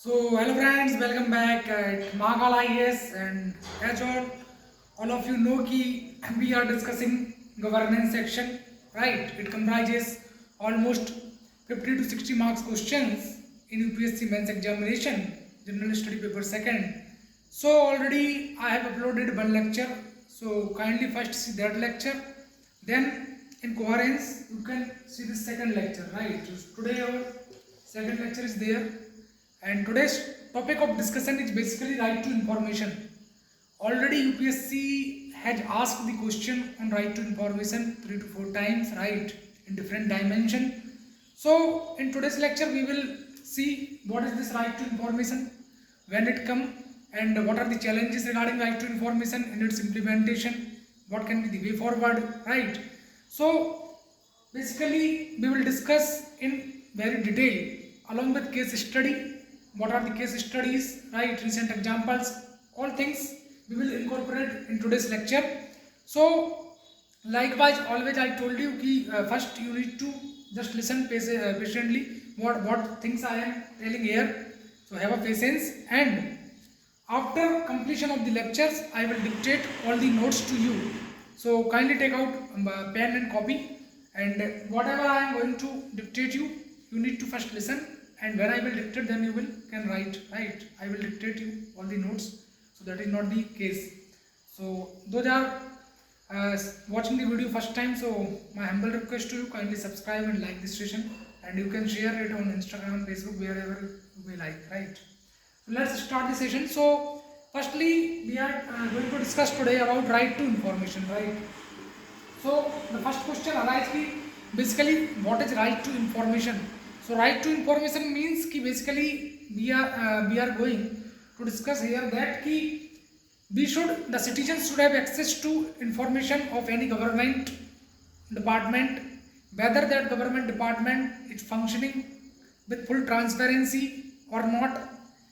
So hello friends, welcome back at Mahakal IAS, and as all of you know कि we are discussing governance section, right? It comprises almost 50 to 60 marks questions in UPSC mains examination, general study paper second. So already I have uploaded one lecture, so kindly first see that lecture. Then in coherence you can see the second lecture, right? So today our second lecture is there, and today's topic of discussion is basically right to information. Already UPSC has asked the question on right to information 3 to 4 times, right, in different dimension. So in today's lecture we will see what is this right to information, when it come, and what are the challenges regarding right to information in its implementation, what can be the way forward, right. So basically we will discuss in very detail along with case study, what are the case studies, right, recent examples, all things we will incorporate in today's lecture. So likewise always I told you ki first you need to just listen patiently what things I am telling here. So have a patience, and after completion of the lectures I will dictate all the notes to you. So kindly take out pen and copy, and whatever I am going to dictate you, you need to first listen, and when I will dictate then you will can write, right. I will dictate you all the notes, so that is not the case. So those are watching the video first time, so my humble request to you, kindly subscribe and like this session, and you can share it on Instagram and Facebook wherever you may like, right. So let's start the session. So firstly we are going to discuss today about right to information, right. So the first question arises ki basically what is right to information. So right to information means ki basically we are going to discuss here that ki the citizens should have access to information of any government department, whether that government department is functioning with full transparency or not.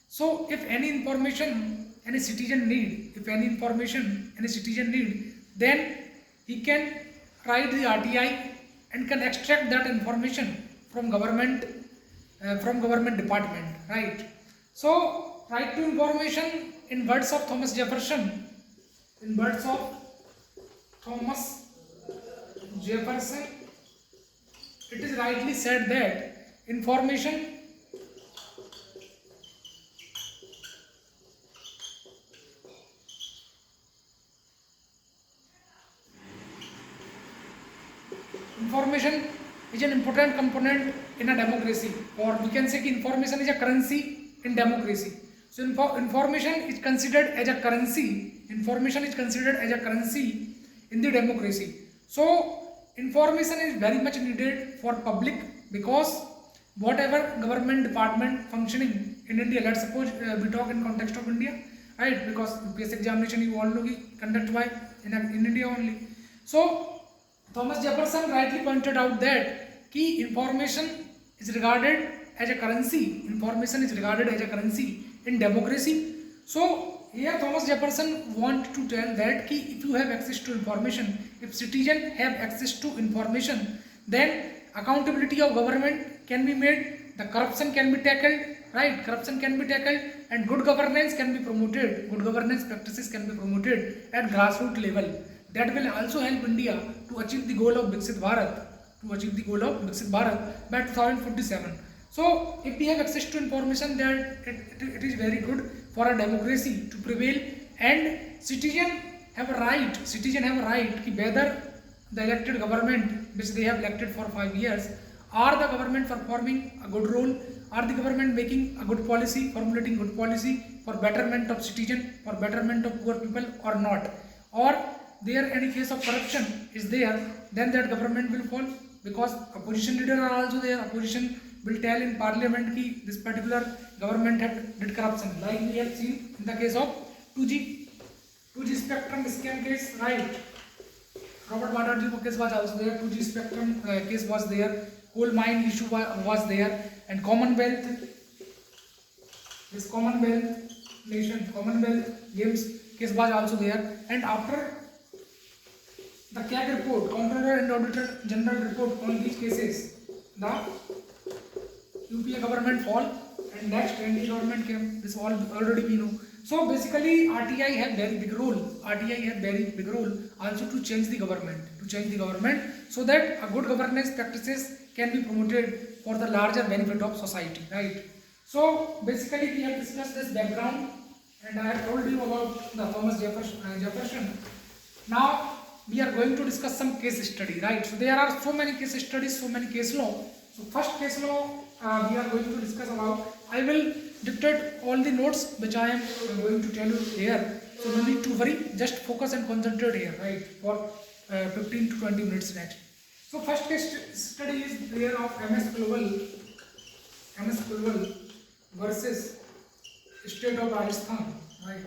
So if any information any citizen need, then he can write the RTI and can extract that information from government department, right. So right to information, in words of Thomas Jefferson, in words of Thomas Jefferson, it is rightly said that information is an important component in a democracy, or we can say information is a currency in democracy. So information is considered as a currency. Information is considered as a currency in the democracy. So information is very much needed for public, because whatever government department functioning in India, let's suppose we talk in context of India, right? Because UPSC examination you all know conducted by in India only. So Thomas Jefferson rightly pointed out that key information is regarded as a currency. Information is regarded as a currency in democracy. So here Thomas Jefferson want to tell that key, if you have access to information, if citizens have access to information, then accountability of government can be made, the corruption can be tackled, right? Corruption can be tackled, and good governance can be promoted. Good governance practices can be promoted at grassroots level. That will also help India to achieve the goal of Viksit Bharat, by 2047. So if we have access to information, that it is very good for a democracy to prevail, and citizen have a right ki whether the elected government which they have elected for 5 years, are the government performing a good role, are the government making a good policy, formulating good policy for betterment of citizen, for betterment of poor people or not, or there any case of corruption is there, then that government will fall, because opposition leader are also there. Opposition will tell in parliament ki this particular government had did corruption, like we have seen in the case of 2G spectrum scam case, right. Robert Banerjee case was also there, 2G spectrum case was there, coal mine issue was there, and Commonwealth Games case was also there. And after the CAG report, Comptroller and Auditor General report on these cases, the UPA government fall, and next anti-government came. This all already we know. So basically, RTI have very big role. RTI have very big role also to change the government, so that a good governance practices can be promoted for the larger benefit of society, right? So basically, we have discussed this background, and I have told you about the Thomas Jefferson. Now we are going to discuss some case study, right? So there are so many case studies, so many case law. So first case law we are going to discuss about. I will dictate all the notes which I am going to tell you here. So no need to worry, just focus and concentrate here, right? For 15 to 20 minutes next. So first case study is there of MS Global versus state of Rajasthan, right?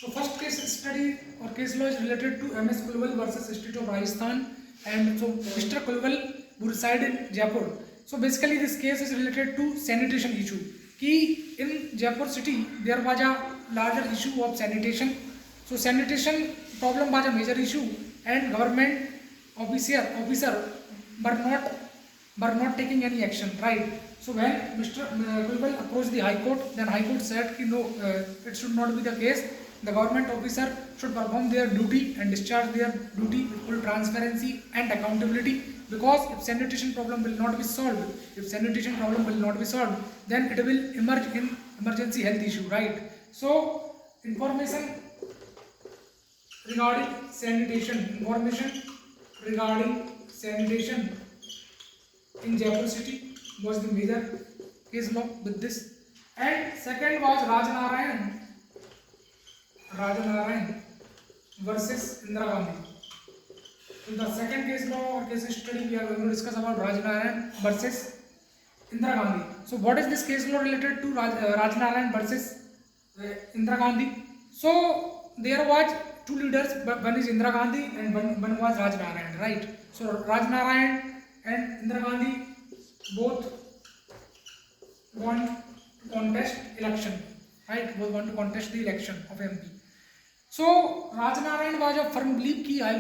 So first case study or case law is related to MS Kulwal versus state of Rajasthan, and so Mr. Kulwal who reside in Jaipur. So basically this case is related to sanitation issue. Ki in Jaipur city there was a larger issue of sanitation. So sanitation problem was a major issue, and government officer were not taking any action, right? So when Mr. Kulwal approached the High Court, then High Court said कि no, it should not be the case. The government officer should perform their duty and discharge their duty with full transparency and accountability. Because if sanitation problem will not be solved, then it will emerge in emergency health issue, right? So information regarding sanitation in Jaipur city was the major case law with this. And second was Rajanarayan versus Indira Gandhi. So the second case law or case study we are going to discuss about Rajanarayan versus Indira Gandhi. So what is this case law related to Rajanarayan versus Indira Gandhi? So there was two leaders, one is Indira Gandhi and one was Rajanarayan, right? So Rajanarayan and Indira Gandhi both want to contest election, right? Both want to contest the election of MP. So Rajanarayan was a firm belief कि I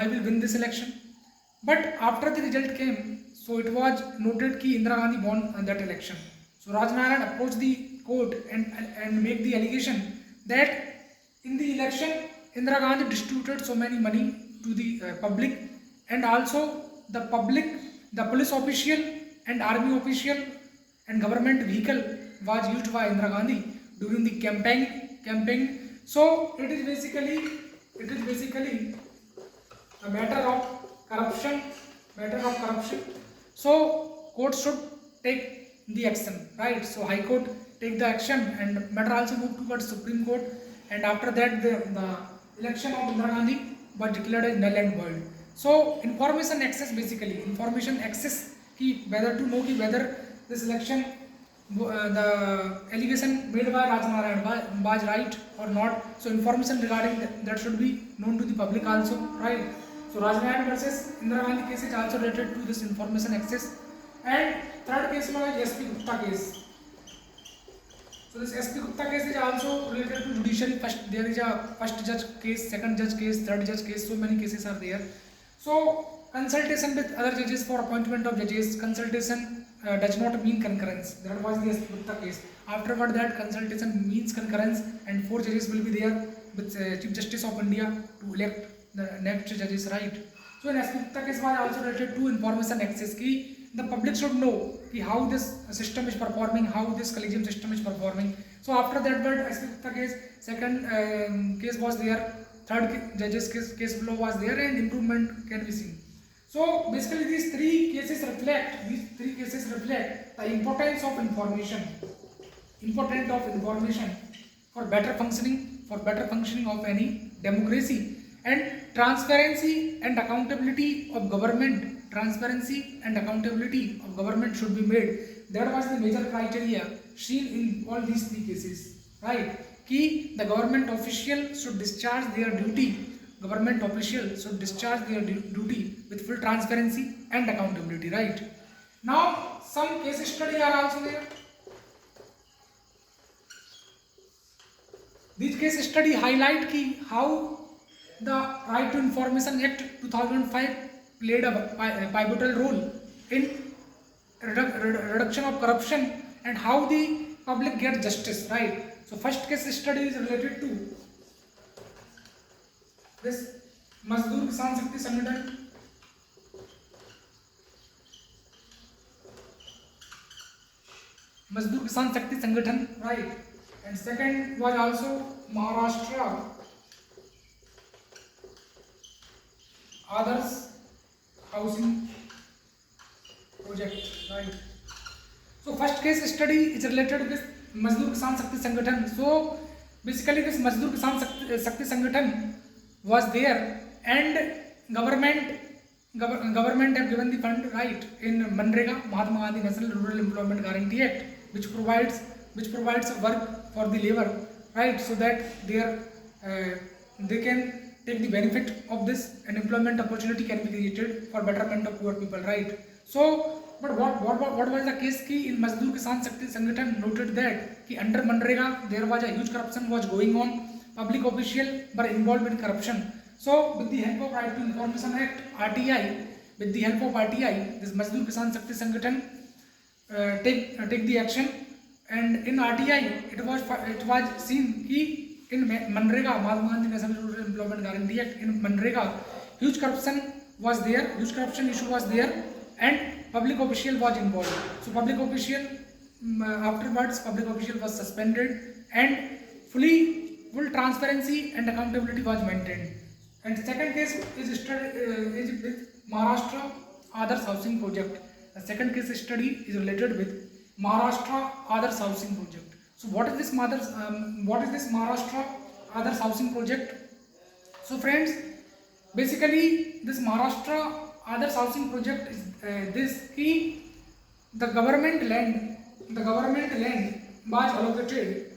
will win this election. But after the result came, so it was noted कि Indira Gandhi won that election. So Rajanarayan approached the court and make the allegation that in the election Indira Gandhi distributed so many money to the public, and also the police official and army official and government vehicle was used by Indira Gandhi during the campaign. So it is basically a matter of corruption. So court should take the action, right? So High Court take the action, and matter also moved towards Supreme Court, and after that the election of Indira Gandhi was declared as null and void. So information access ki whether to know ki whether this election the allegation made by Rajanarayan was right or not. So information regarding that should be known to the public also, right? So Rajanarayan versus Indira Gandhi case is also related to this information access. And third case law is SP Gupta case. So this SP Gupta case is also related to judiciary. There is a first judge case, second judge case, third judge case. So many cases are there. So consultation with other judges for appointment of judges. Consultation does not mean concurrence. That was the SP Gupta case. Afterward that consultation means concurrence, and 4 judges will be there with Chief Justice of India to elect the next judges, right? So in SP Gupta case was also related to information access. Ki the public should know ki how this system is performing, how this collegium system is performing. So after that word SP Gupta case, second case was there, third judges case law was there, and improvement can be seen. So basically these three cases reflect the importance of information for better functioning of any democracy, and transparency and accountability of government should be made. That was the major criteria seen in all these three cases, right? Ki the government official should discharge their duty with full transparency and accountability, right? Now some case study are also there. These case study highlight ki how the Right to Information Act 2005 played a pivotal role in reduction of corruption, and how the public get justice, right? So first case study is related to this Mazdoor Kisan Shakti Sangathan. Mazdoor Kisan Shakti Sangathan, right? And second was also Maharashtra Others Housing Project, right? So first case study is related with Mazdoor Kisan Shakti Sangathan. So basically this Mazdoor Kisan Shakti Sangathan was there, and government have given the fund, right, in Manrega, Mahatma Gandhi National Rural Employment Guarantee Act, which provides a work for the labor, right, so that they can take the benefit of this, and employment opportunity can be created for betterment of poor people, right? So but what was the case ki in Mazdoor Kisan Shakti Sangathan noted that ki under Manrega there was a huge corruption was going on, public officials were involved in corruption. So with the help of Right to Information Act (RTI), this Mazdoor Kisan Shakti Sangathan take the action, and in RTI it was seen ki in Manrega, Mahatma Gandhi National Rural Employment Guarantee Act, in Manrega huge corruption issue was there, and public official was involved. So public official was suspended, and full transparency and accountability was maintained. And second case is with Maharashtra Others Housing Project. The second case study is related with Maharashtra Others Housing Project. So what is this Maharashtra Others Housing Project? So friends, basically this Maharashtra Others Housing Project is this key. The government land was allocated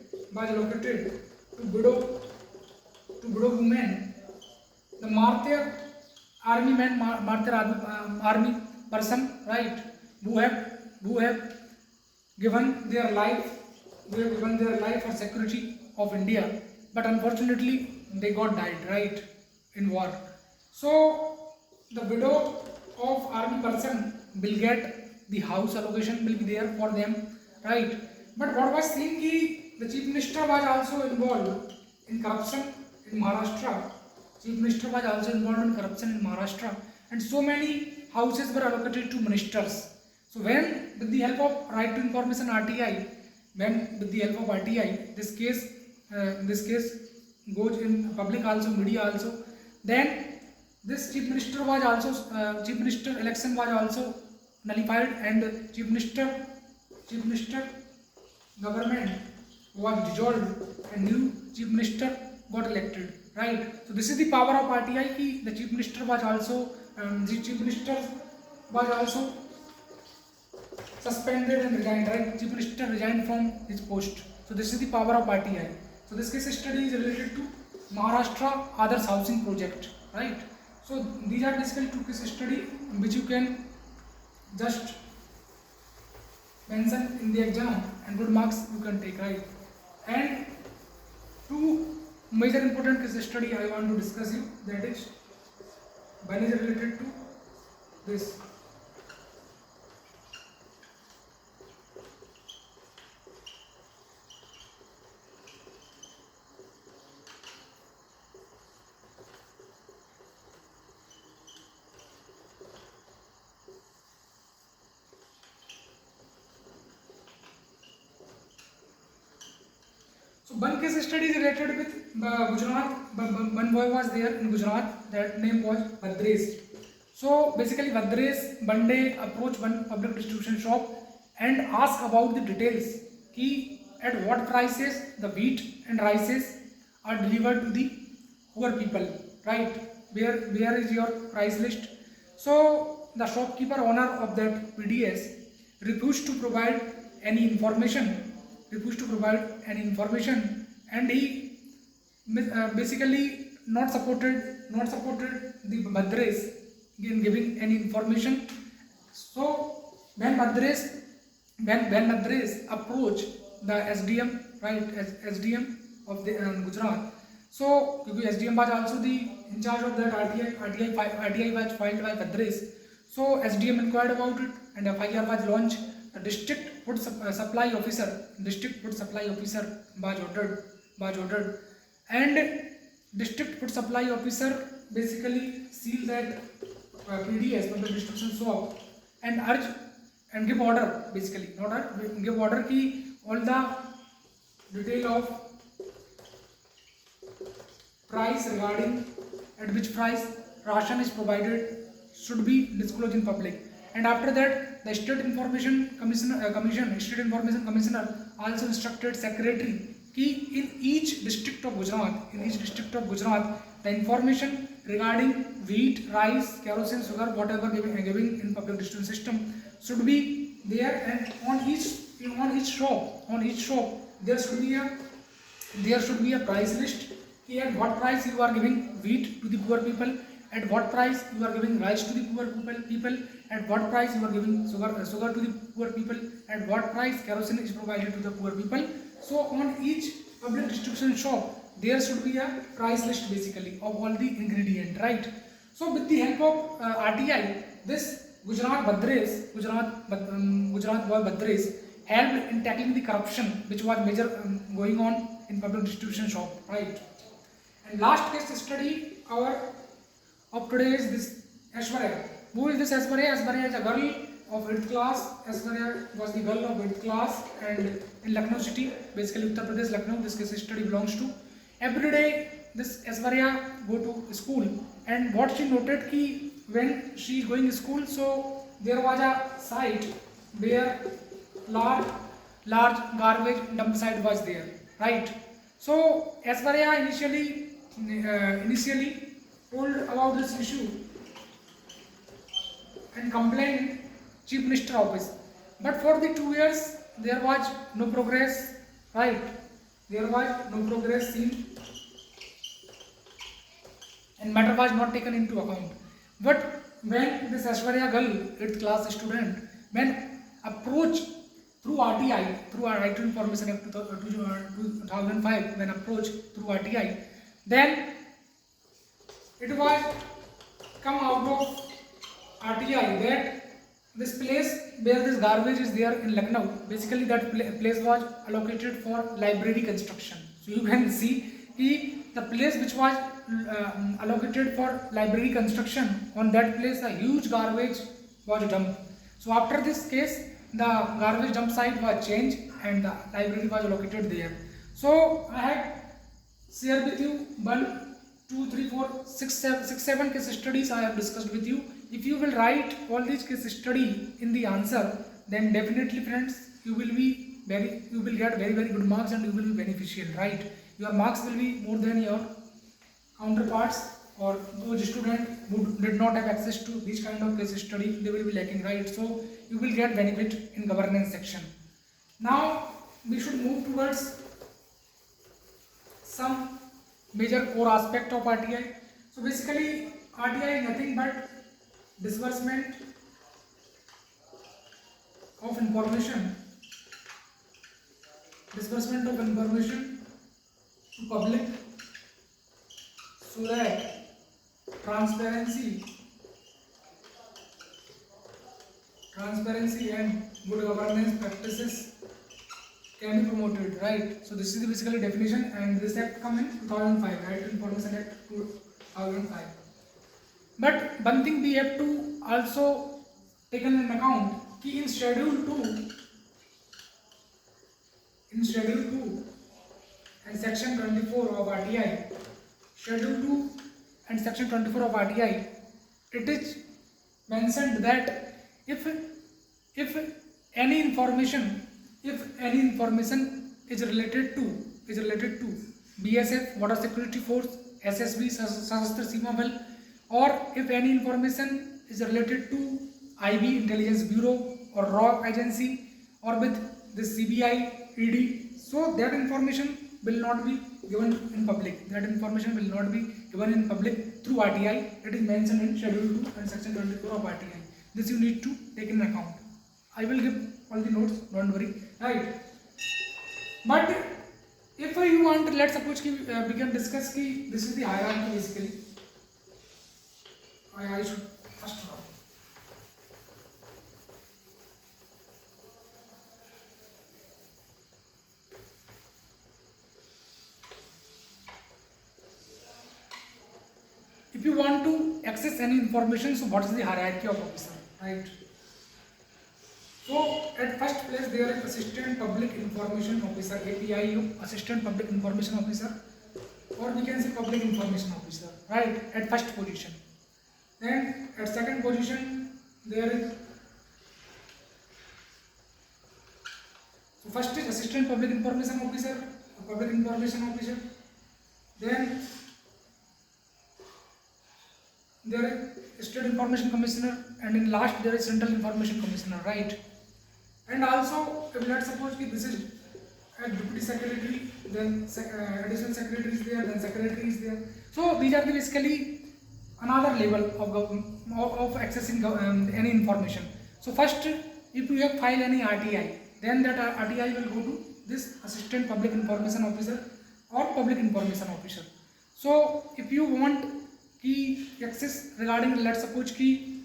to widow women, the army person, right, who have given their life for security of India, but unfortunately they got died, right, in war. So the widow of army person will get the house allocation, will be there for them, right? But what was seen ki the chief minister was also involved in corruption in Maharashtra. And so many houses were allocated to ministers. So when with the help of Right to Information RTI, this case goes in public also, media also, then this chief minister election was also nullified, and chief minister government was dissolved, and new chief minister got elected, right? So this is the power of RTI ki the chief minister was also suspended and resigned, right? Chief minister resigned from his post. So this is the power of RTI. So this case study is related to Maharashtra Others Housing Project, right? So these are basically two case study which you can just mention in the exam, and good marks you can take, right? And two major important case study I want to discuss you, that is one is related to this. So one case study is related with Gujarat. One boy was there in Gujarat. That name was Bhadresh. So basically, Bhadresh one day approached one public distribution shop and asked about the details. Ki at what prices the wheat and rices are delivered to the poor people, right? Where is your price list? So the shopkeeper owner of that PDS refused to provide any information, and he basically not supported the Bhadresh in giving any information. So when Bhadresh approached the SDM, right, as SDM of the Gujarat. So because SDM was also the in charge of that RTI was filed by Bhadresh. So SDM inquired about it, and FIR was launched. The district food supply officer was ordered, and district food supply officer basically seal that PDS, public distribution shop, and urge and give order, basically not order, give order ki all the detail of price regarding at which price ration is provided should be disclosed in public. And after that, the State Information Commissioner also instructed secretary कि in each district of Gujarat, the information regarding wheat, rice, kerosene, sugar, whatever giving in public distribution system should be there, and on each shop there should be a price list. At what price you are giving wheat to the poor people, at what price you are giving rice to the poor people, at what price you are giving sugar to the poor people, at what price kerosene is provided to the poor people. So on each public distribution shop there should be a price list basically of all the ingredient, right? So with the help of RTI, this Gujarat boy Badres helped in tackling the corruption which was major going on in public distribution shop, right? And last case study of today is this Aishwarya. Who is this Aishwarya? Aishwarya is a girl of 8th class. Aishwarya was the girl of 8th class and in Lucknow city, basically Uttar Pradesh, Lucknow, this case study belongs to. Every day this Aishwarya go to school, and what she noted ki when she is going to school, so there was a site where large garbage dump site was there, right? So Aishwarya initially told about this issue and complained Chief Minister office, but for the 2 years there was no progress, right? There was no progress seen and matter was not taken into account. But when this Aishwarya girl, 8th class student, when approached through RTI, through our Right to Information Act 2005, when approached through RTI, then it was come out of RTI that this place where this garbage is there in Lucknow, basically that place was allocated for library construction. So you can see the place which was allocated for library construction, on that place a huge garbage was dumped. So after this case, the garbage dump site was changed and the library was located there. So I have shared with you 1, 2, 3, 4, 6, 7 case studies I have discussed with you. If you will write all these case study in the answer, then definitely friends you will get very good marks and you will be beneficial, right? Your marks will be more than your counterparts or those students who did not have access to this kind of case study, they will be lacking, right? So you will get benefit in governance section. Now we should move towards some major core aspect of RTI. So basically RTI is nothing but disbursement of information to public so that transparency and good governance practices can be promoted, right? So this is the basically definition, and this act come in 2005, Right to Information Act 2005. But one thing we have to also taken in account कि in schedule 2 and section 24 of RTI, schedule 2 and section 24 of RTI, it is mentioned that if any information is related to BSF, Border Security Force, SSB, Sashastra Seema Bal, or if any information is related to IB, Intelligence Bureau, or RAW agency, or with the CBI, ED, so that information will not be given in public. That information will not be given in public through RTI. It is mentioned in Schedule 2 and Section 24 of RTI. This you need to take in account. I will give all the notes, don't worry, right? But if you want, let's suppose we can discuss ki this is the hierarchy basically. I should first draw. if you want to access any information, so what is the hierarchy of officer, right? So at first place there is assistant public information officer, API, assistant public information officer, or we can say public information officer, right, at first position. Then at second position there is, so first is assistant public information officer, public information officer. Then there is state information commissioner, and in last there is central information commissioner, right? And also, if let's suppose that this is a deputy secretary, then additional secretary is there, then secretary is there. So these are the basically another level of accessing any information. So first, if you have filed any RTI, then that RTI will go to this assistant public information officer or public information officer. So if you want key access regarding, let's suppose key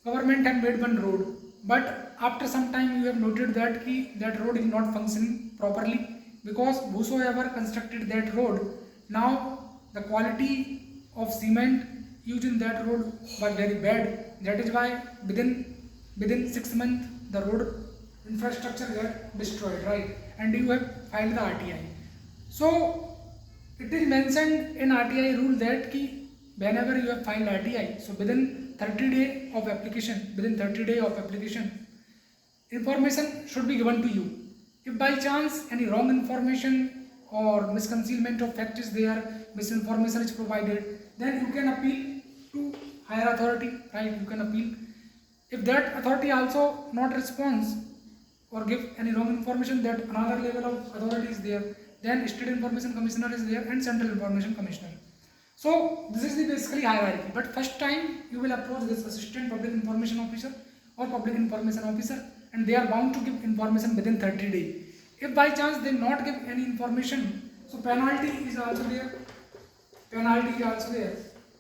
government had made one road, but after some time you have noted that that road is not functioning properly, because whosoever constructed that road, now the quality of cement used in that road was very bad. That is why within 6 months the road infrastructure got destroyed, right? And you have filed the RTI. So it is mentioned in RTI rule that whenever you have filed RTI, so within 30 days of application, information should be given to you. If by chance any wrong information or misconcealment of fact is there, misinformation is provided, then you can appeal to higher authority, right? You can appeal. If that authority also not responds or give any wrong information, that another level of authority is there, then state information commissioner is there and central information commissioner. So this is the basically hierarchy. But first time you will approach this assistant public information officer or public information officer, and they are bound to give information within 30 days. If by chance they not give any information, so penalty is also there.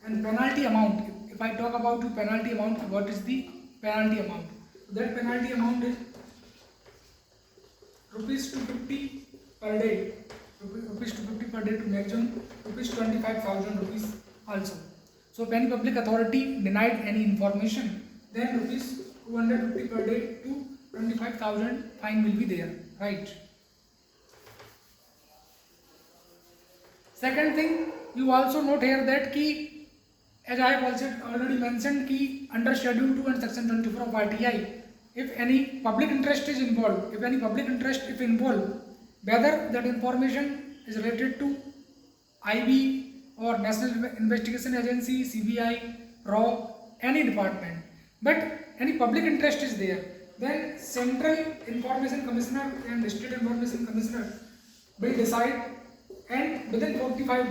And penalty amount, if I talk about the penalty amount, what is the penalty amount? That penalty amount is rupees 250 per day. Rupees 250 per day to maximum rupees 25,000 rupees also. So if any public authority denied any information, then rupees 250 per day to 25,000 fine will be there, right? Second thing, you also note here that as I have also already mentioned, under Schedule 2 and Section 24 of RTI, if any public interest is involved, whether that information is related to IB or National Investigation Agency, CBI, RAW, any department, but any public interest is there, then Central Information Commissioner and State Information Commissioner will decide, and within 45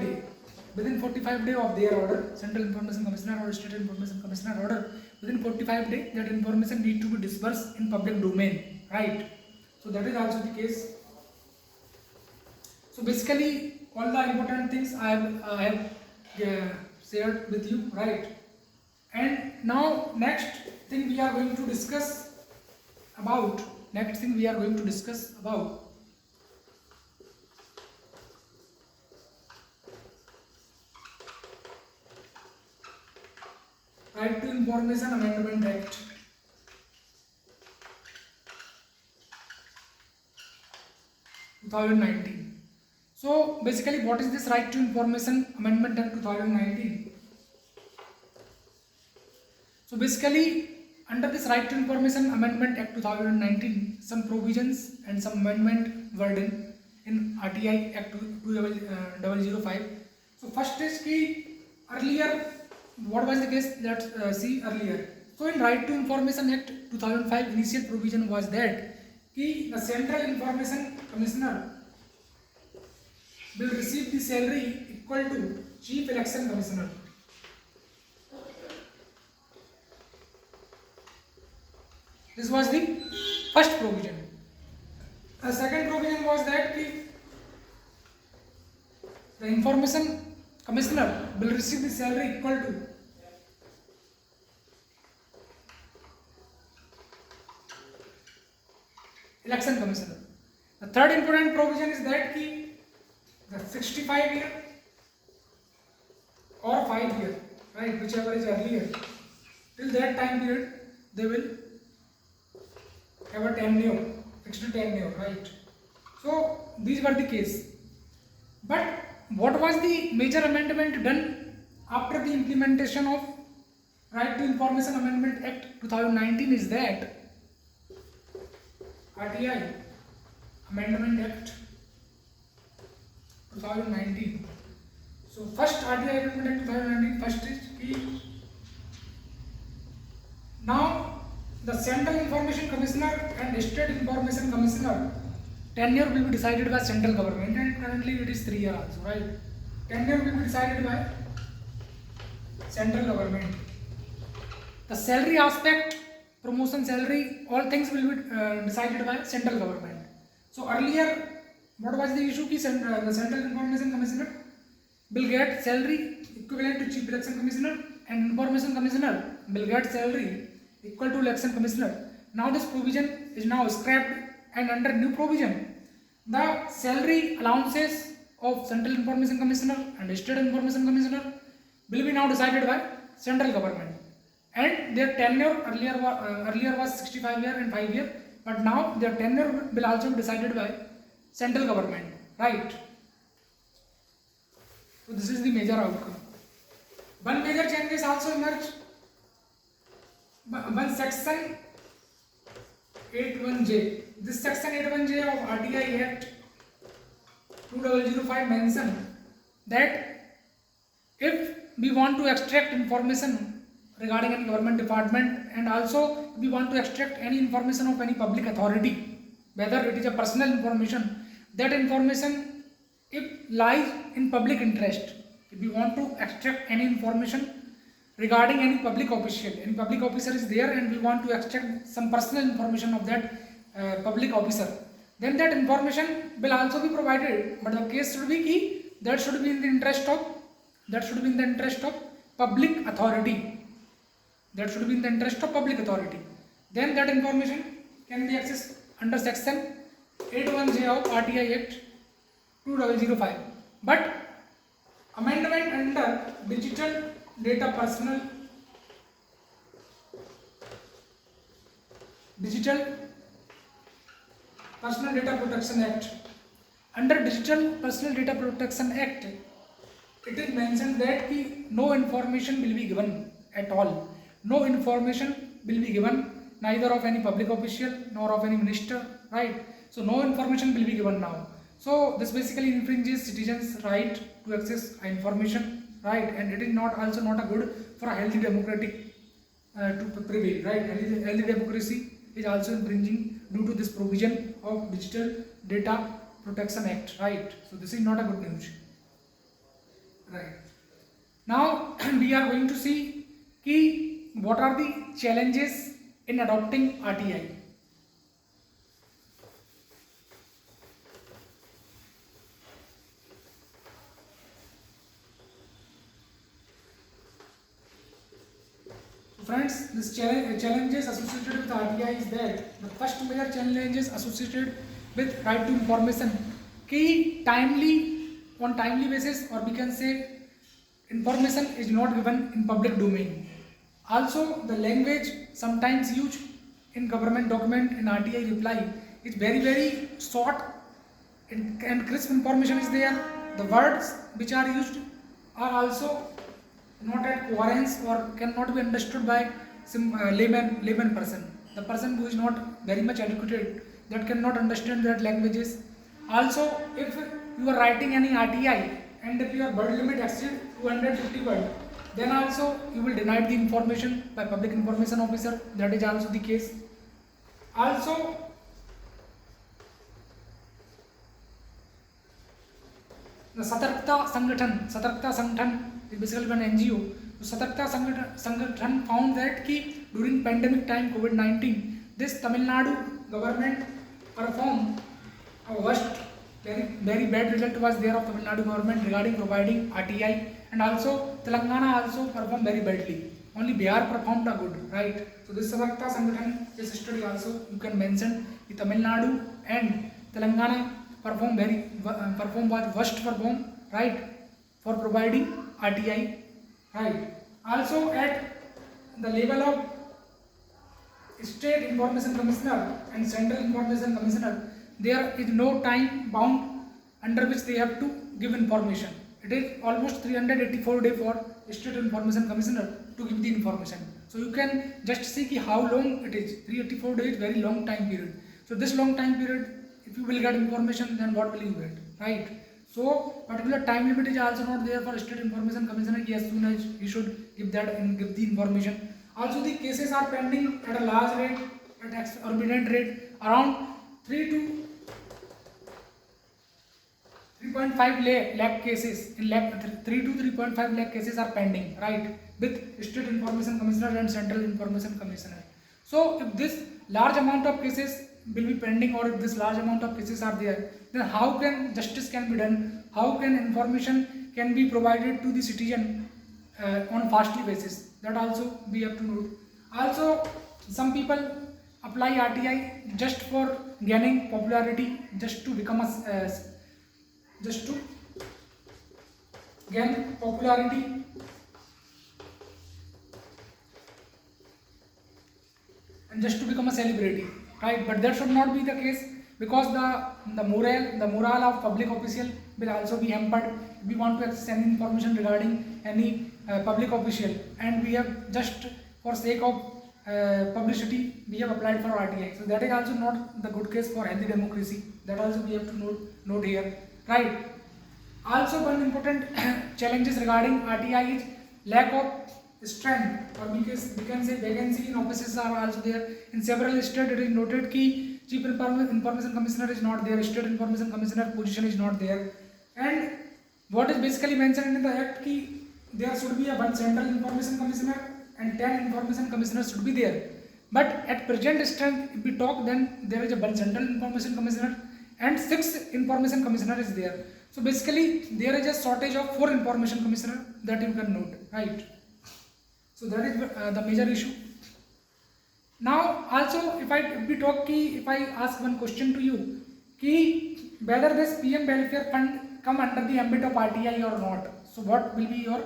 days of their order, Central Information Commissioner or State Information Commissioner order, within 45 days that information need to be dispersed in public domain, right? So that is also the case. So basically all the important things I have shared with you, right? And now next thing we are going to discuss about Right to Information Amendment Act. (2019). So basically, what is this Right to Information Amendment Act 2019? So basically, under this Right to Information Amendment Act 2019, some provisions and some amendment were done in RTI Act 2005. So first is earlier, what was the case? Let's see earlier. So in Right to Information Act 2005, initial provision was that the Central Information Commissioner will receive the salary equal to Chief Election Commissioner. This was the first provision. The second provision was that the Information Commissioner will receive the salary equal to Election Commissioner. The third important provision is that the 65 year or 5 year right, whichever is earlier. Till that time period, they will have a tenure, fixed tenure, right? So these were the case. But what was the major amendment done after the implementation of Right to Information Amendment Act 2019 is that RTI Amendment Act 2019. So first RTI Amendment Act 2019 first is key. Now the Central Information Commissioner and State Information Commissioner tenure will be decided by central government, and currently it is 3 years also, right? Tenure will be decided by central government. The salary aspect, promotion salary, all things will be decided by central government. So earlier, what was the issue? The Central Information Commissioner will get salary equivalent to Chief Election Commissioner, and Information Commissioner will get salary equal to Election Commissioner. Now this provision is now scrapped, and under new provision, the salary allowances of Central Information Commissioner and State Information Commissioner will be now decided by central government. And their tenure earlier was 65 years and 5 years, but now their tenure will also be decided by central government, right? So this is the major outcome. One major change is also emerged. One section 81J. This section 81J of RTI Act 2005 mention that if we want to extract information regarding any government department, and also we want to extract any information of any public authority, whether it is a personal information, that information if lies in public interest. If we want to extract any information regarding any public official, any public officer is there and we want to extract some personal information of that public officer, then that information will also be provided, but the case should be key, that should be in the interest of public authority. That should be in the interest of public authority. Then that information can be accessed under section 81J of RTI Act 2005. But amendment under Digital Data Personal Data Protection Act. Under Digital Personal Data Protection Act, it is mentioned that no information will be given at all. No information will be given, neither of any public official nor of any minister, right? So no information will be given now. So this basically infringes citizens' right to access information, right? And it is also not a good for a healthy democratic to prevail, right? Healthy democracy is also infringing due to this provision of Digital Data Protection Act, right? So this is not a good news, right? Now we are going to see what are the challenges in adopting RTI. Friends, this challenges associated with RTI is that the first major challenge is associated with right to information. On timely basis, or we can say information is not given in public domain. Also, the language sometimes used in government document in RTI reply is very short and crisp information is there. The words which are used are also not at coherence or cannot be understood by some layman person. The person who is not very much educated, that cannot understand that languages. Also, if you are writing any RTI and if your word limit exceeds 250 words, then also you will deny the information by public information officer. That is also the case. Also, the Satarkta Sangathan is basically an NGO. So Satarkta Sangathan found that during pandemic time COVID-19, this Tamil Nadu government performed a worst, very bad result was there of Tamil Nadu government regarding providing RTI, and also Telangana also performed very badly. Only Bihar performed a good, right? So this Satarkta Sangathan, this study also you can mention the Tamil Nadu and Telangana perform was worst perform, right, for providing RTI, right? Also at the level of State Information Commissioner and Central Information Commissioner, there is no time bound under which they have to give information. It is almost 384 days for State Information Commissioner to give the information. So you can just see how long it is. 384 days, very long time period. So this long time period, if you will get information, then what will you get, right? So particular time limit is also not there for State Information Commissioner. As soon as he should give that and give the information. Also the cases are pending at a large rate, at exorbitant rate, around 3 to 3.5 lakh cases, in 3 to 3.5 lakh cases are pending, right, with State Information Commissioner and Central Information Commissioner. So if this large amount of cases will be pending, or if this large amount of cases are there, then how can justice can be done, how can information can be provided to the citizen on fastly basis? That also we have to note. Also some people apply RTI just for gaining popularity, just to become a just to gain popularity, and just to become a celebrity, right? But that should not be the case, because the morale of public official will also be hampered. We want to access any information regarding any public official, and we have just for sake of publicity we have applied for RTI. So that is also not the good case for healthy democracy. That also we have to note here, right? Also one important challenges regarding RTI is lack of strength, or we can say vacancy in offices are also there. In several states it is noted that Chief Information Commissioner is not there, State Information Commissioner position is not there, and what is basically mentioned in the act ki there should be a one Central Information Commissioner and 10 Information Commissioners should be there. But at present strength, if we talk, then there is a one Central Information Commissioner and 6 Information Commissioner is there. So basically there is a shortage of 4 Information Commissioner, that you can note, right? So that is the major issue. Now also if I ask one question to you, whether this PM Welfare Fund come under the ambit of RTI or not, so what will be your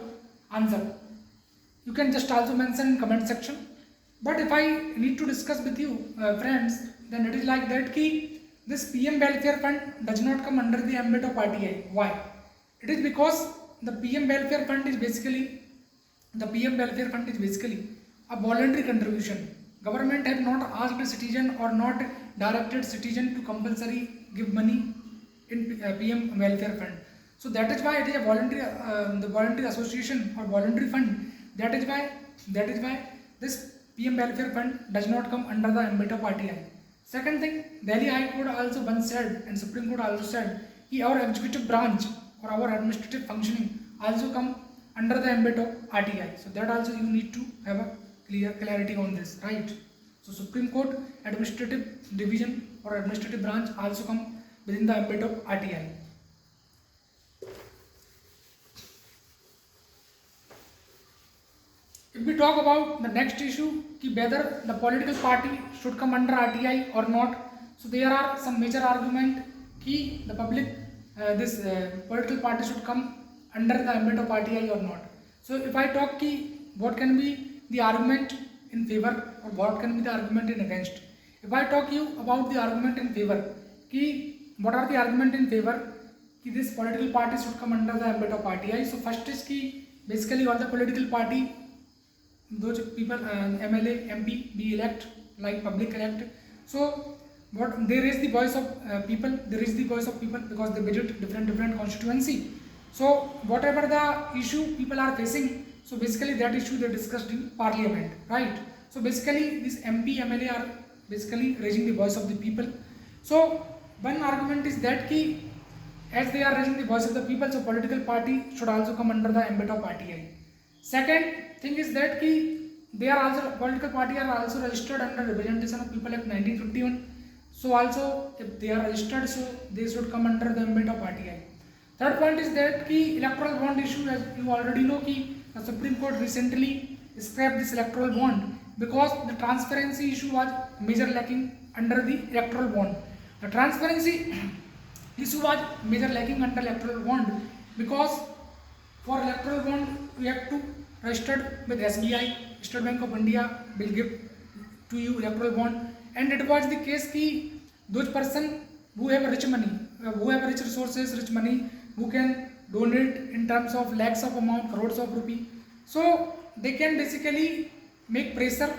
answer? You can just also mention in comment section. But if I need to discuss with you friends, then it is like that this PM Welfare Fund does not come under the ambit of RTI. Why? It is because the PM Welfare Fund is basically a voluntary contribution. Government have not asked a citizen or not directed citizen to compulsory give money in PM Welfare Fund. So that is why it is a voluntary, the voluntary association or voluntary fund. That is why this PM Welfare Fund does not come under the ambit of RTI. Second thing, Delhi High Court also once said, and Supreme Court also said, our executive branch or our administrative functioning also come under the ambit of RTI. So that also you need to have a clarity on this, right? So Supreme Court administrative division or administrative branch also come within the ambit of RTI. If we talk about the next issue, whether the political party should come under RTI or not, so there are some major argument the public political party should come under the ambit of RTI or not. So if I talk what can be the argument in favor or what can be the argument in against. If I talk you about the argument in favor, what are the argument in favor this political party should come under the ambit of RTI. So first is basically all the political party, those people MLA, MP be elect like public elect. So what there is the voice of people, because they visit different constituency. So whatever the issue people are facing, so basically that issue they discussed in parliament, right? So basically this MP, MLA are basically raising the voice of the people. So one argument is that as they are raising the voice of the people, so political party should also come under the ambit of RTI. Second thing is that they are also, political party are also registered under Representation of People Act 1951. So also if they are registered, so they should come under the ambit of RTI. Third point is that electoral bond issue, as you already know, the Supreme Court recently scrapped this electoral bond because the transparency issue was major lacking under the electoral bond. The transparency issue was major lacking under electoral bond because for electoral bond we have to registered with SBI, State Bank of India will give to you electoral bond. And it was the case ki those person who have rich money, who have rich resources, rich money, who can donate in terms of lakhs of amount, crores of rupee, so they can basically make pressure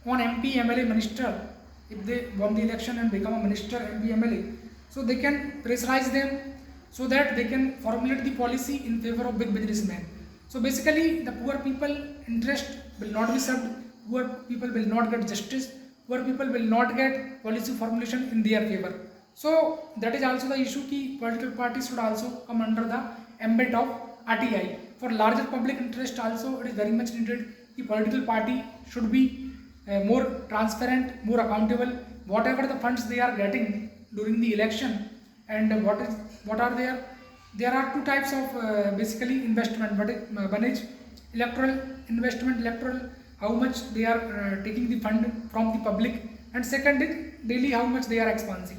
on MP, MLA, minister. If they won the election and become a minister, MP, MLA, so they can pressurize them so that they can formulate the policy in favor of big businessmen. So basically the poor people interest will not be served, poor people will not get justice, poor people will not get policy formulation in their favor. So that is also the issue ki political parties should also come under the ambit of RTI. For larger public interest also it is very much needed ki political party should be more transparent, more accountable, whatever the funds they are getting during the election. And what are there are two types of basically investment. One is electoral investment, electoral, how much they are taking the fund from the public, and second is daily how much they are expensing.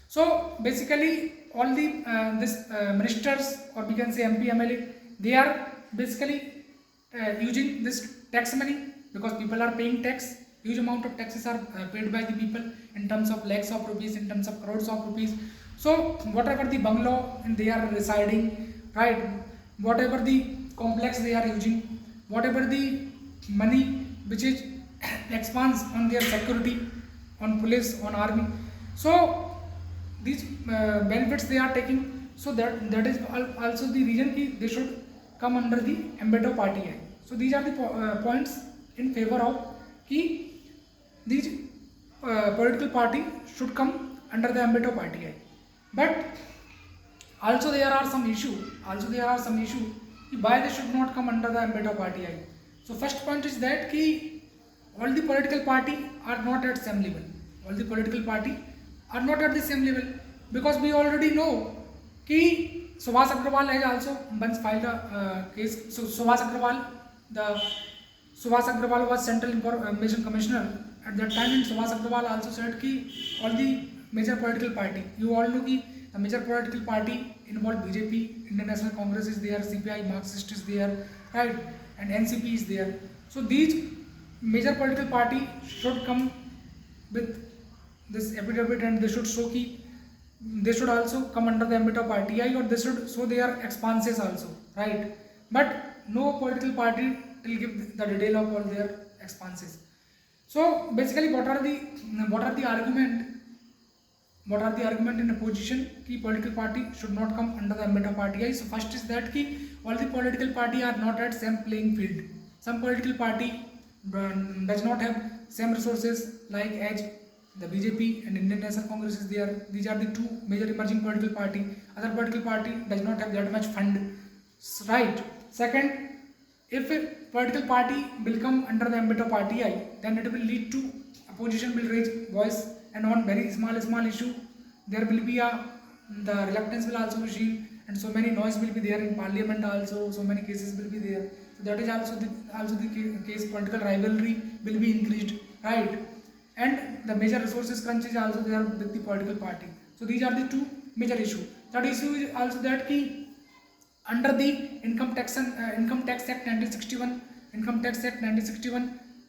So basically all the this ministers, or we can say MP, MLA, they are basically using this tax money, because people are paying tax. Huge amount of taxes are paid by the people in terms of lakhs of rupees, in terms of crores of rupees. So whatever the bungalow and they are residing, right, whatever the complex they are using, whatever the money which is expands on their security, on police, on army, so these benefits they are taking. So that is also the reason ki they should come under the ambit of RTI. So these are the points in favor of ki these political party should come under the ambit of RTI. But also there are some issue why they should not come under the ambit of RTI. So first point is that ki all the political party are not at same level. All the political party are not at the same level, because we already know ki Subhash Agrawal has also once filed a case. So Subhash Agrawal was Central Information Commissioner at that time, and Subhash Agrawal also said ki all the major political party, you all know ki the major political party involved BJP, Indian National Congress is there, CPI, Marxist is there, right, and NCP is there. So these major political party should come with this affidavit, and they should show ki they should also come under the ambit of RTI, or they should show their expenses also, right. But no political party will give the detail of all their expenses. So basically what are the argument in opposition ki political party should not come under the ambit of RTI. So first is that ki all the political party are not at same playing field. Some political party does not have same resources like as the BJP and Indian National Congress is there. These are the two major emerging political party. Other political party does not have that much fund, right. Second, if a political party will come under the ambit of RTI, then it will lead to opposition will raise voice, and on very small issue there will be the reluctance will also be seen, and so many noise will be there in parliament also, so many cases will be there. So that is also the case, political rivalry will be increased, right, and the major resources crunch is also there with the political party. So these are the two major issue. Third issue is also that ki under the Income Tax Act 1961,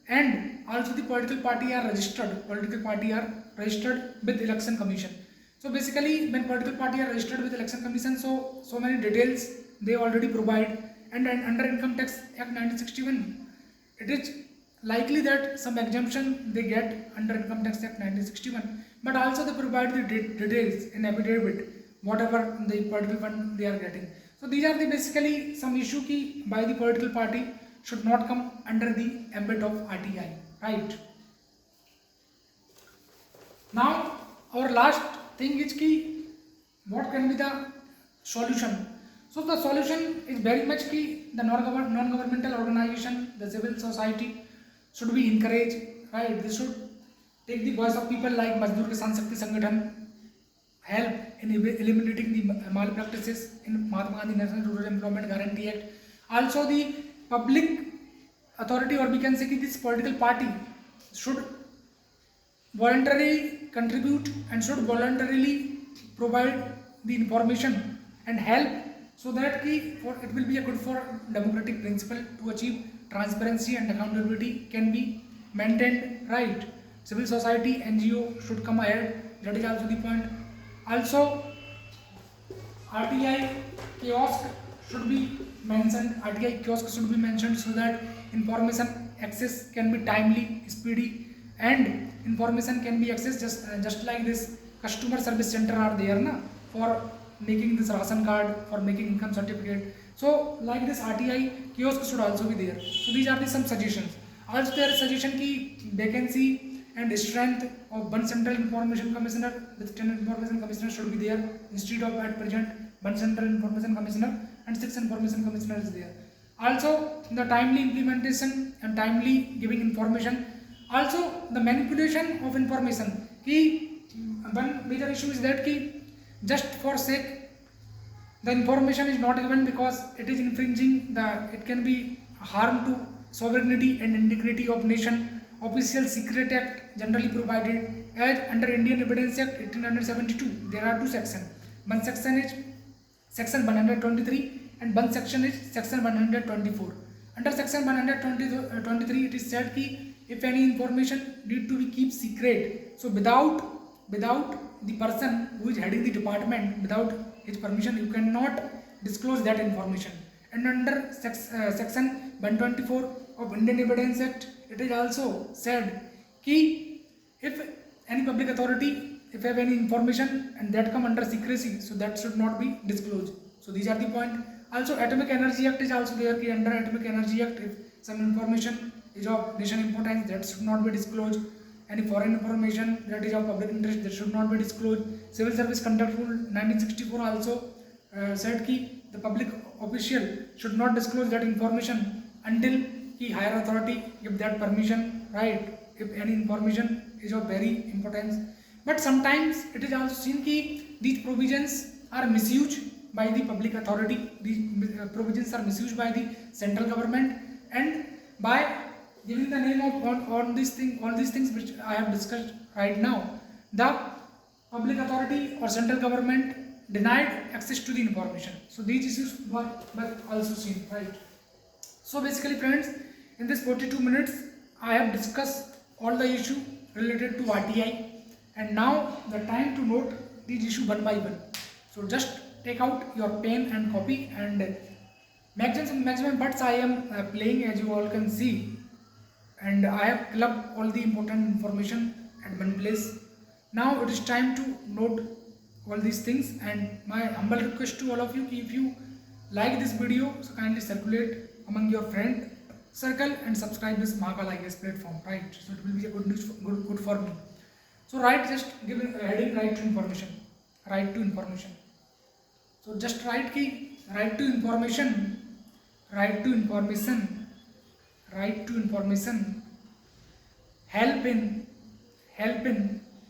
and also the political party are registered with Election Commission. So basically when political party are registered with Election Commission, so many details they already provide, and under Income Tax Act 1961 it is likely that some exemption they get under Income Tax Act 1961, but also they provide the details in affidavit whatever the political fund they are getting. So these are the basically some issue ki by the political party should not come under the ambit of RTI, right. Now our last thing is ki what can be the solution. So the solution is very much ki the non-governmental organization, the civil society should be encouraged, right. They should take the voice of people like Mazdoor Kisan Shakti Sangathan, help in eliminating the malpractices in Mahatma Gandhi National Rural Employment Guarantee Act. Also the public authority, or we can say this political party should voluntarily contribute and should voluntarily provide the information and help, so that it will be a good for democratic principle to achieve transparency and accountability can be maintained, right? Civil society, NGO should come ahead. That is also the point. Also, RTI kiosk should be mentioned. RTI kiosk should be mentioned so that information access can be timely, speedy, and information can be accessed just like this. Customer service center are there, na, for making this ration card, for making income certificate. So like this RTI kiosk should also be there. So these are the some suggestions. Also there is suggestion ki vacancy and strength of one central information commissioner with 10 information commissioner should be there instead of at present one central information commissioner and 6 information commissioner is there. Also the timely implementation and timely giving information. Also the manipulation of information. Ki one major issue is that ki just for sake the information is not given because it is infringing it can be harm to sovereignty and integrity of nation. Official Secret Act generally provided as under Indian Evidence Act 1872. There are two sections. One section is section 123 and one section is section 124. Under section 123 it is said ki if any information need to be kept secret, so without the person who is heading the department, without his permission, you cannot disclose that information. And under section 124 of Indian Evidence Act, it is also said ki if any public authority, if have any information and that come under secrecy, so that should not be disclosed. So these are the point. Also Atomic Energy Act is also there ki under Atomic Energy Act, if some information is of nation importance, that should not be disclosed. Any foreign information that is of public interest, that should not be disclosed. Civil Service Conduct Rule 1964 also said ki the public official should not disclose that information until the higher authority give that permission, right? If any information is of very importance. But sometimes it is also seen ki these provisions are misused by the public authority. These provisions are misused by the central government, and by giving the name of all these things which I have discussed right now, the public authority or central government denied access to the information. So these issues were also seen, right? So basically friends, in this 42 minutes I have discussed all the issue related to RTI, and now the time to note these issue one by one. So just take out your pen and copy, and maximum parts I am playing, as you all can see, and I have clubbed all the important information at one place. Now it is time to note all these things, and my humble request to all of you, if you like this video, so kindly circulate among your friend circle and subscribe this Mahakal IAS platform, right? So it will be a good for me. So just give a heading right to information. So just write ki right to information, help in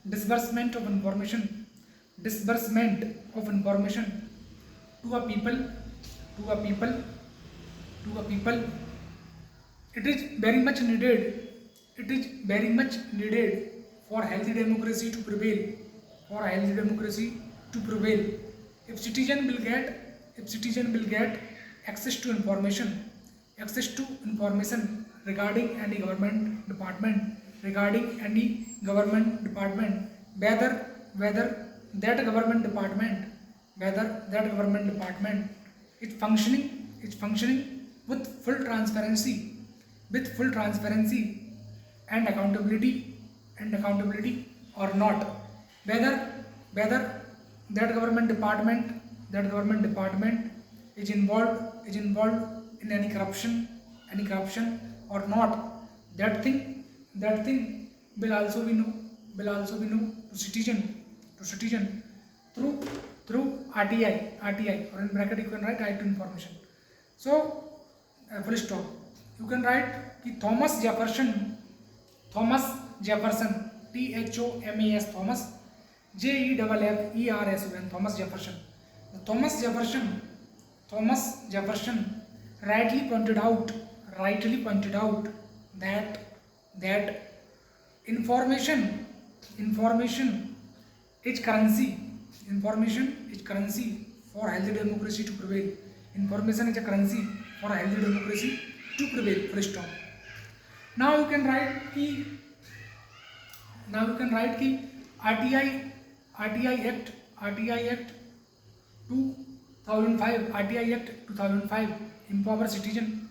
disbursement of information to a people. It is very much needed for healthy democracy to prevail. If citizen will get access to information regarding any government department, whether that government department is functioning with full transparency and accountability or not, whether that government department is involved in any corruption or not, that thing will also be known to citizen through RTI, or in bracket you can write right to information. So full stop. You can write ki Thomas Jefferson, Thomas, Thomas, JEFFERSON, Thomas Jefferson rightly pointed out that information is currency. For healthy democracy to prevail. Information is a currency for a healthy democracy to prevail. Full stop. Now you can write ki RTI Act 2005 RTI Act 2005 empower citizen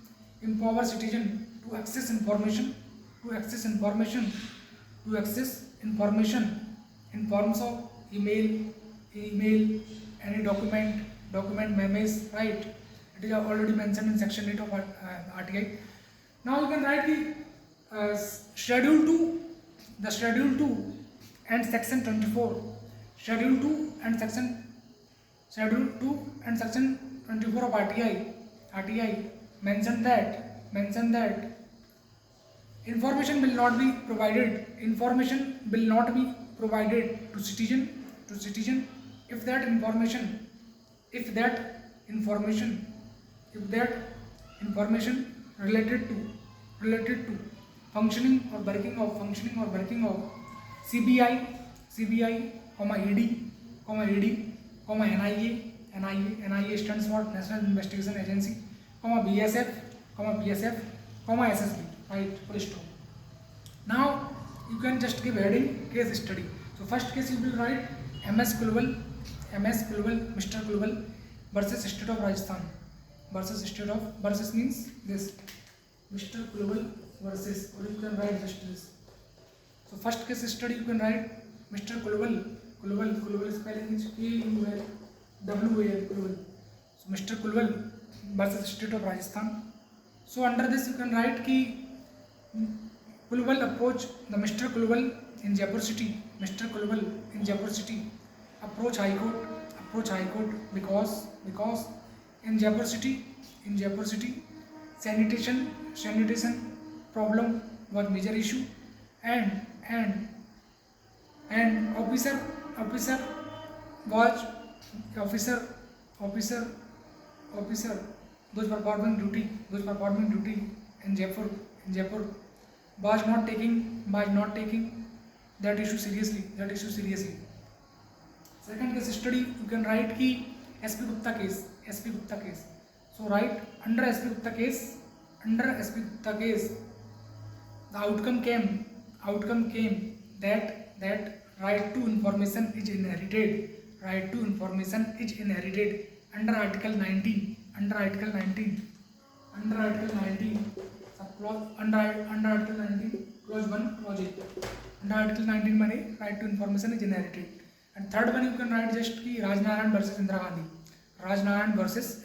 to access information in forms of email, any document memes, right? It is already mentioned in section 8 of RTI. Now you can write the schedule 2 and section 24. Schedule 2 and section 24 of RTI mention that information will not be provided to citizen if that information related to functioning or working of CBI, NIA stands for National Investigation Agency, BSF, SSB, right? Full stop. Now you can just give heading case study. So first case you will write MS Kulwal, Mr. Kulwal versus State of Rajasthan. Versus means this. Mr. Kulwal versus, or you can write just this. So first case study you can write Mr. Kulwal spelling is Kulwal. So Mr. Kulwal versus State of Rajasthan. So under this you can write ki Kulwal approach the Mr. Kulwal in Jaipur city. Approach High Court because in Jaipur city sanitation problem was major issue and officer those performing duty in Jaipur was not taking that issue seriously. Second case study you can write ki SP Gupta case. So write under SP Gupta case the outcome came that right to information is inherited under Article 19 clause 1 clause 8. Under Article 19 money right to information is inherited. And third one you can write just ki Rajnarayan versus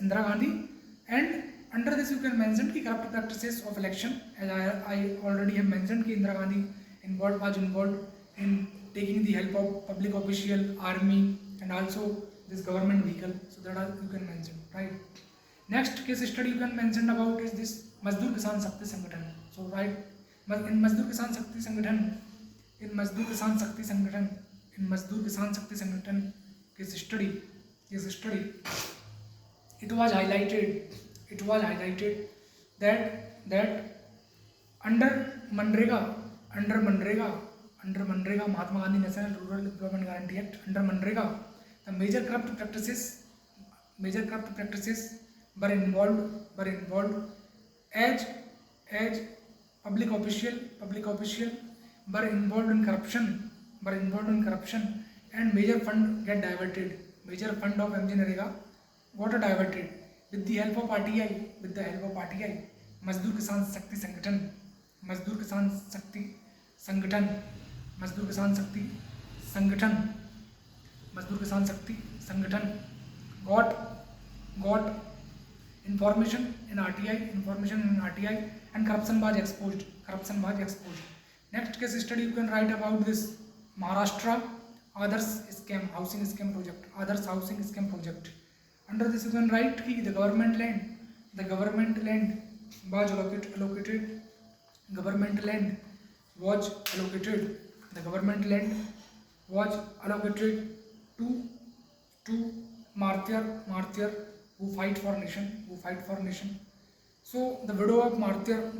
Indira Gandhi, and under this you can mention ki corrupt practices of election, as I already have mentioned ki Indira Gandhi was involved in taking the help of public official, army and also this government vehicle. So that you can mention, right? Next case study you can mention about is this Mazdoor Kisan Shakti Sangathan. So right, in Mazdoor Kisan Shakti Sangathan case study it was highlighted that under Manrega Mahatma Gandhi National Rural Development Guarantee Act, under Manrega the major corrupt practices were involved as public official were involved in corruption and major fund of MG Narega got diverted with the help of RTI. Mazdoor Kisan Shakti Sangathan got information in RTI and corruption was exposed. Next case study you can write about this Maharashtra Adarsh housing scam project. Under this you can write ki the government land was allocated to martyr who fight for nation. So the widow of martyr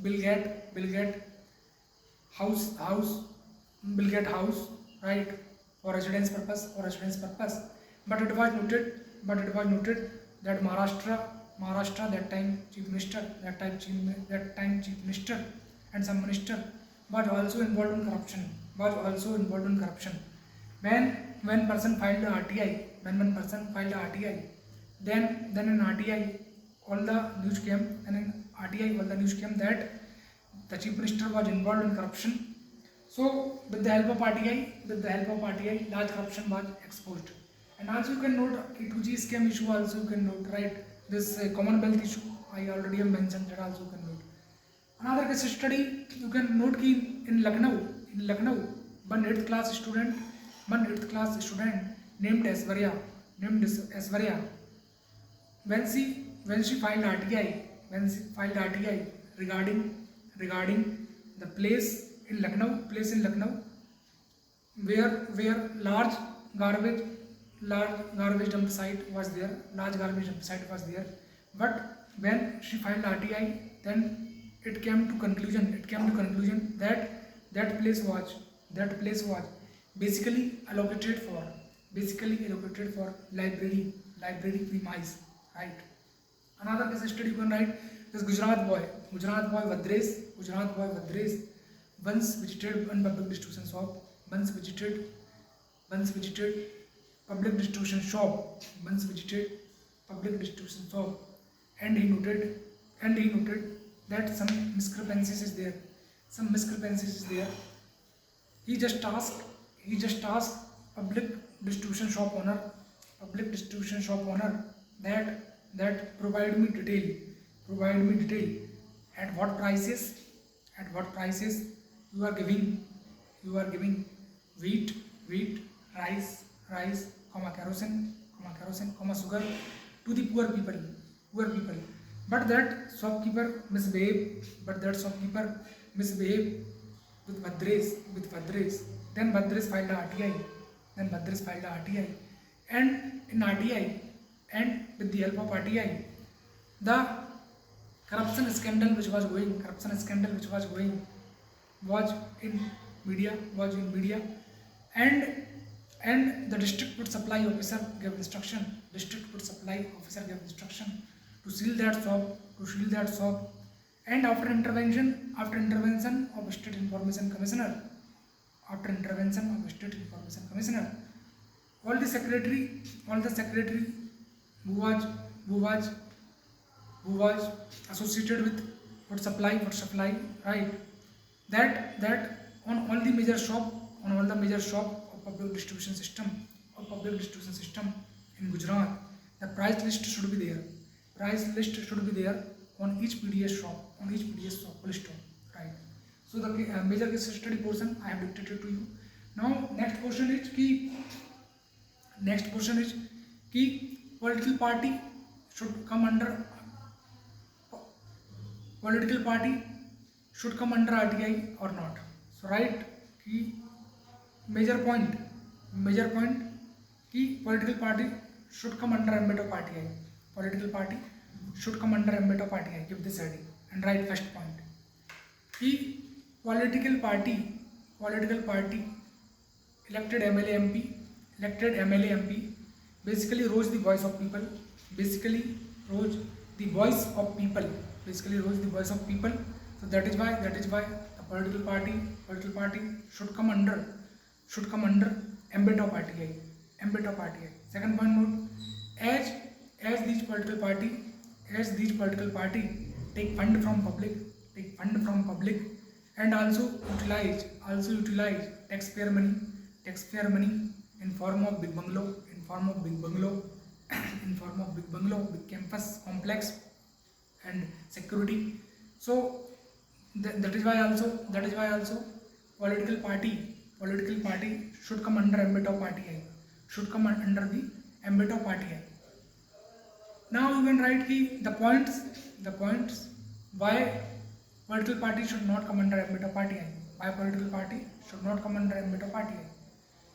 will get house, right, for residence purpose. But it was noted that Maharashtra Maharashtra, that time chief minister, that time chief minister, and some minister was also involved in corruption. Was also involved in corruption. When person filed the RTI, when one person filed the RTI, then in RTI all the news came, and in RTI all the news came that the chief minister was involved in corruption. So with the help of RTI, large corruption was exposed. And also you can note 2G scam issue also you can note, right? This Commonwealth issue I already have mentioned, that also you can note. Another case study you can note ki in Lucknow, one 8th class student named Aishwarya, when she filed RTI regarding the place in Lucknow where large garbage dump site was there, but when she filed RTI, then it came to conclusion that that place was basically allocated for library premise, right? Another case study you can write this Gujarat boy Vadres once visited one public distribution shop, once visited public distribution shop, and he noted that some discrepancies is there. He just asked public distribution shop owner that provide me detail at what prices you are giving wheat, rice, kerosene, sugar to the poor people. But that shopkeeper misbehaved with Vadres. Then Vadres filed a RTI. And in RTI, and with the help of RTI, the corruption scandal which was going was in media, and the district food supply officer gave instruction to seal that shop, and after intervention of State Information Commissioner, all the secretary who was associated with food supply, right? That on all the major shop of public distribution system in Gujarat, the price list should be there on each PDS shop, full stop, right? So the major case study portion I have dictated to you. Now next portion is ki political party should come under RTI or not. So right, ki major point ki political party should come under ambit of RTI. Give this heading and write first point. Ki political party elected MLA MP basically rose the voice of people. So that is why the political party should come under ambit of RTI. Second point note, as these political party take fund from public and also utilize taxpayer money in form of big bungalow, big campus complex and security. So that is why also political party should come under ambit of RTI. Now you can write the points why political party should not come under ambit of RTI.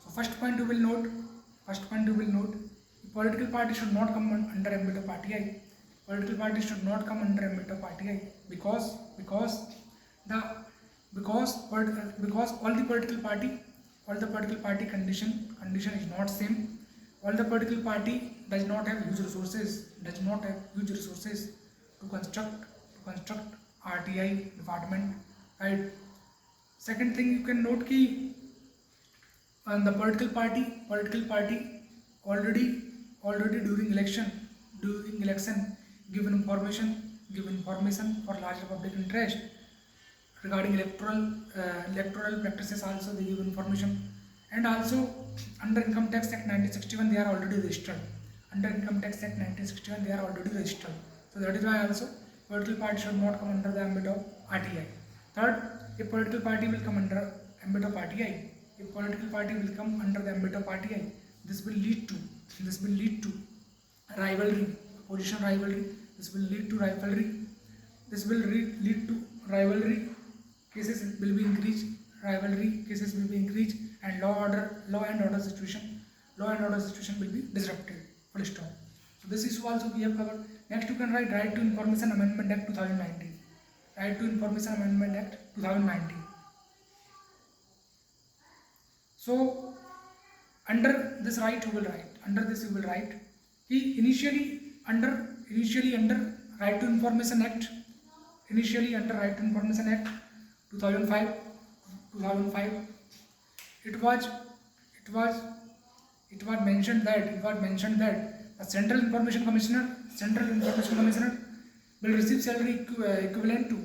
So first point you will note, political party should not come under ambit of RTI. Because all the political party condition is not same. All the political party, does not have huge resources to construct RTI department, right? Second thing you can note ki the political party already during election give information for larger public interest regarding electoral practices. Also they give information, and also under Income Tax Act 1961 they are already registered. Under Income Tax Act 1961 they are already registered. So that is why also political party should not come under the ambit of RTI. Third, a political party will come under ambit of RTI. A political party will come under the ambit of RTI. This will lead to rivalry, opposition rivalry. This will lead to rivalry. This will lead to rivalry. Cases will be increased. Rivalry cases will be increased, and law and order situation will be disrupted. Full stop. So this is also we have covered. Next you can write Right to Information Amendment Act 2019. Right to Information Amendment Act 2019. So under this right you will write कि initially under Right to Information Act 2005 it was mentioned that the Central Information Commissioner will receive salary equivalent to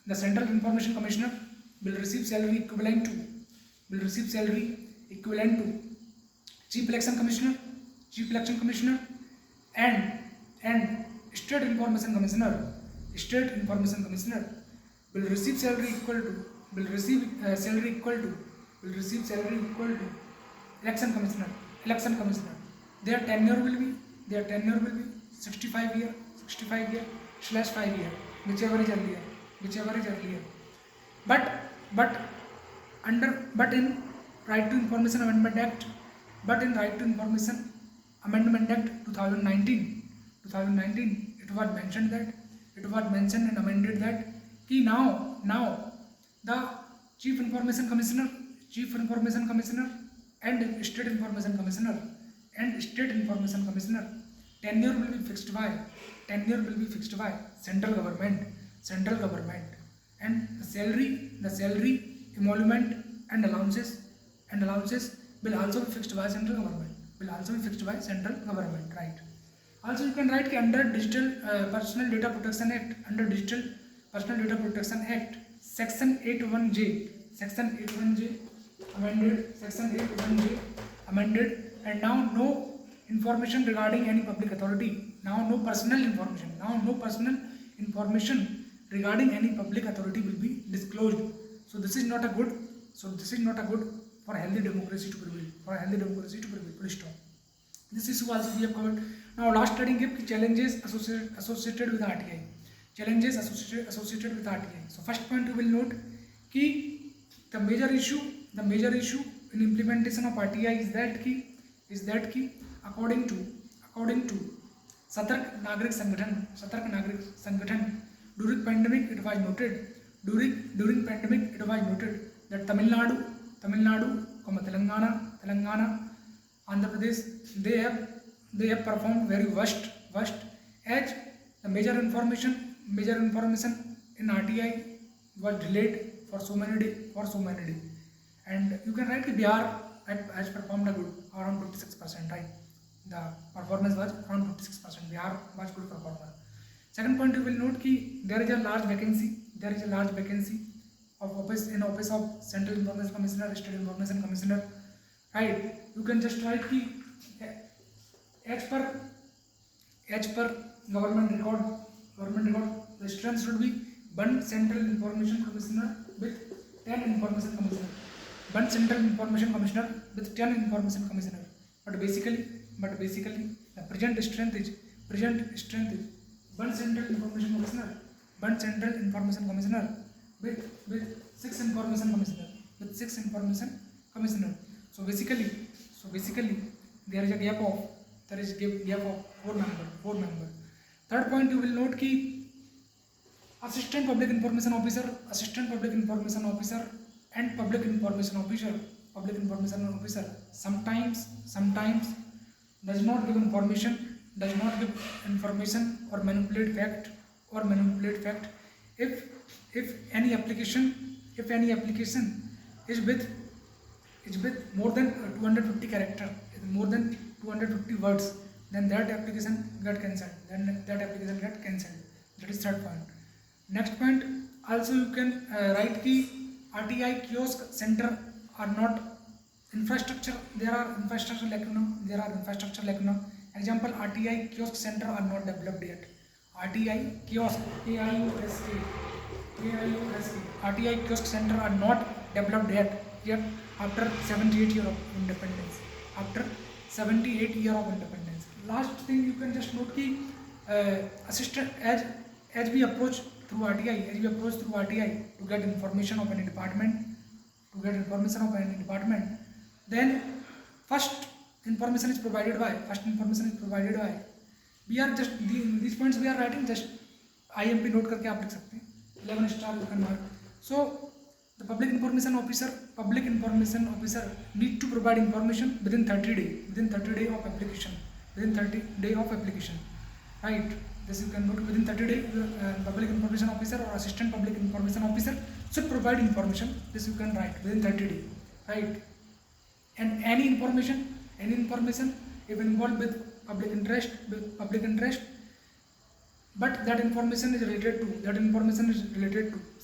the Central Information Commissioner will receive salary equivalent to Chief Election Commissioner and State Information Commissioner will receive salary equal to Election Commissioner. Their tenure will be 65 year / 5 year, whichever is earlier. But in Right to Information Amendment Act 2019 it was mentioned and amended that कि now the Chief Information Commissioner and State Information Commissioner tenure will be fixed by central government, and the salary emolument and allowances will also be fixed by central government, right? Also you can write under Digital Personal Data Protection Act Section 81J amended, and now no information regarding any public authority, no personal information regarding any public authority will be disclosed. So this is not a good for healthy democracy to prevail. Full stop. This is also we have covered. Now last studying है challenges associated with RTI. So first point you will note कि the major issue in implementation of RTI is that कि according to Satark Nagrik Sangathan during pandemic it was noted that Tamil Nadu, Telangana, Andhra Pradesh, they have performed very worst as the major information in RTI was delayed for so many days. And you can write that Bihar has performed a good around 56%, right? The performance was around 56%. Bihar was good performer. Second point you will note that there is a large vacancy of office of Central Information Commissioner, State Information Commissioner, right? You can just write that as per government record, the strength should be one Central Information Commissioner with 10 Information Commissioner. One Central Information Commissioner with 10 Information Commissioner. But basically, the present strength is one Central Information Commissioner with 6 Information Commissioner. So basically there is a gap of 4 member. Third point you will note कि Assistant Public Information Officer and Public Information Officer sometimes does not give information does not give information or manipulate fact. If any application is with more than 250 character, more than 250 words, then that application get cancelled. That is third point. Next point, also you can write the RTI kiosk center are not infrastructure. There are infrastructure lacuna. Example, RTI kiosk center are not developed yet. RTI kiosk, RTI kiosk center are not developed yet after 78 year of independence. Last thing you can just note ki assistant as we approach through RTI to get information of any department, then first information is provided by we are just these points we are writing, just IMP note करके आप लिख सकते हैं. 11 star you can mark. So the public information officer need to provide information within 30 day of application. Right, this you can note within 30 days. Public information officer or assistant public information officer should provide information. This you can write within 30 days. Right, and any information if involved with public interest, but that information is related to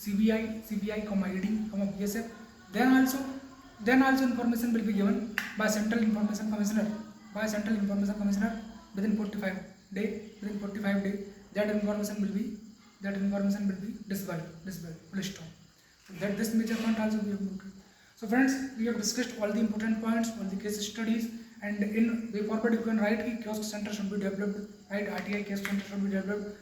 CBI, ED, BSF, then also information will be given by Central Information Commissioner within 45 days. That information will be dispelled. Full stop. So that this major point also we have noted. So friends, we have discussed all the important points, all the case studies, and in way forward you can write kiosk center should be developed, right? RTI kiosk center should be developed.